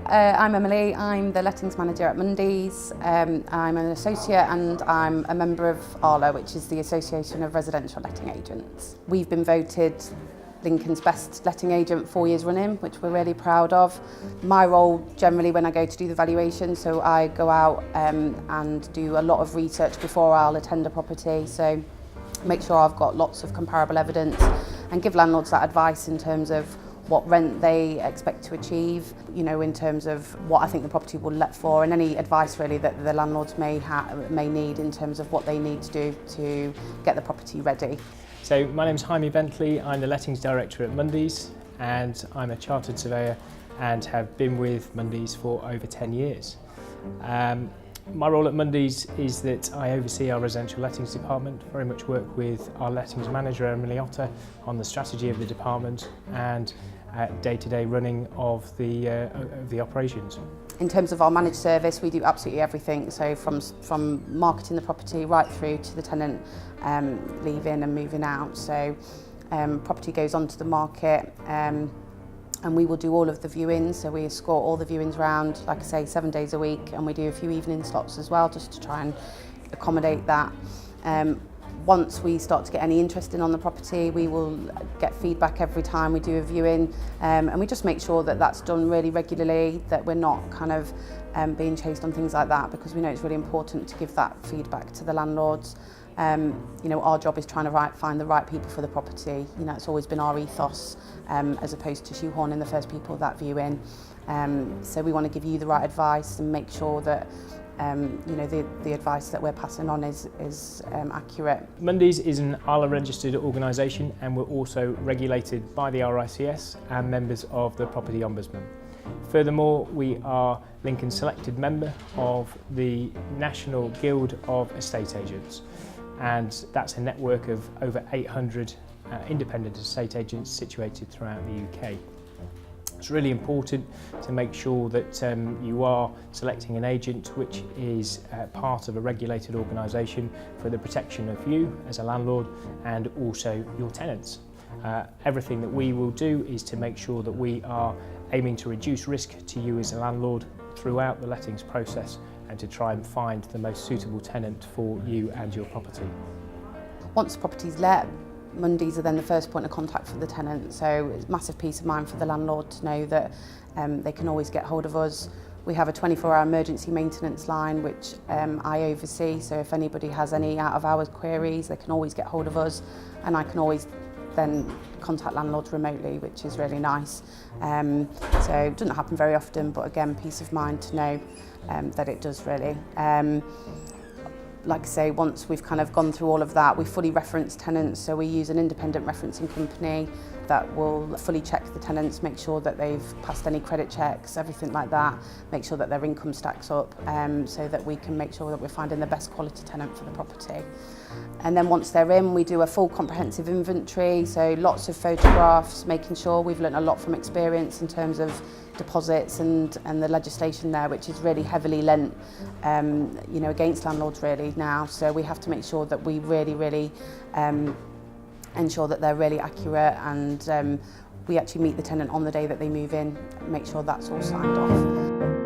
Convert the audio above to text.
I'm Emily. I'm the lettings manager at Mundys. I'm an associate and I'm a member of ARLA, which is the Association of Residential Letting Agents. We've been voted Lincoln's best letting agent 4 years running, which we're really proud of. My role generally when I go to do the valuation, so I go out and do a lot of research before I'll attend a property, so make sure I've got lots of comparable evidence and give landlords that advice in terms of what rent they expect to achieve, you know, in terms of what I think the property will let for, and any advice really that the landlords may need in terms of what they need to do to get the property ready. So my name's Jaime Bentley, I'm the Lettings Director at Mundys, and I'm a chartered surveyor and have been with Mundys for over 10 years. My role at Mundys is that I oversee our residential lettings department, very much work with our lettings manager Emily on the strategy of the department and day-to-day running of the operations. In terms of our managed service, we do absolutely everything, so from marketing the property right through to the tenant leaving and moving out. So property goes onto the market and we will do all of the viewings, so we escort all the viewings round, like I say, 7 days a week, and we do a few evening slots as well just to try and accommodate that. Once we start to get any interest in on the property, we will get feedback every time we do a viewing, and we just make sure that that's done really regularly, that we're not kind of being chased on things like that, because we know it's really important to give that feedback to the landlords. You know, our job is trying to find the right people for the property. You know, it's always been our ethos, as opposed to shoehorning the first people that view in. So we want to give you the right advice and make sure that you know, the advice that we're passing on is accurate. Mundys is an ARLA registered organisation, and we're also regulated by the RICS and members of the Property Ombudsman. Furthermore, we are Lincoln's selected member of the National Guild of Estate Agents, and that's a network of over 800 independent estate agents situated throughout the UK. It's really important to make sure that you are selecting an agent which is part of a regulated organisation for the protection of you as a landlord and also your tenants. Everything that we will do is to make sure that we are aiming to reduce risk to you as a landlord throughout the lettings process and to try and find the most suitable tenant for you and your property. Once the property's let, Mundys are then the first point of contact for the tenant, so it's massive peace of mind for the landlord to know that they can always get hold of us. We have a 24-hour emergency maintenance line which I oversee, so if anybody has any out-of-hours queries they can always get hold of us, and I can always then contact landlords remotely, which is really nice. So it doesn't happen very often, but again, peace of mind to know that it does really. Like I say, once we've kind of gone through all of that, we fully reference tenants, so we use an independent referencing company that will fully check the tenants, make sure that they've passed any credit checks, everything like that, make sure that their income stacks up, so that we can make sure that we're finding the best quality tenant for the property. And then once they're in, we do a full comprehensive inventory, so lots of photographs, making sure we've learnt a lot from experience in terms of deposits and the legislation there, which is really heavily lent you know, against landlords really now. So we have to make sure that we really ensure that they're really accurate, and we actually meet the tenant on the day that they move in, make sure that's all signed off.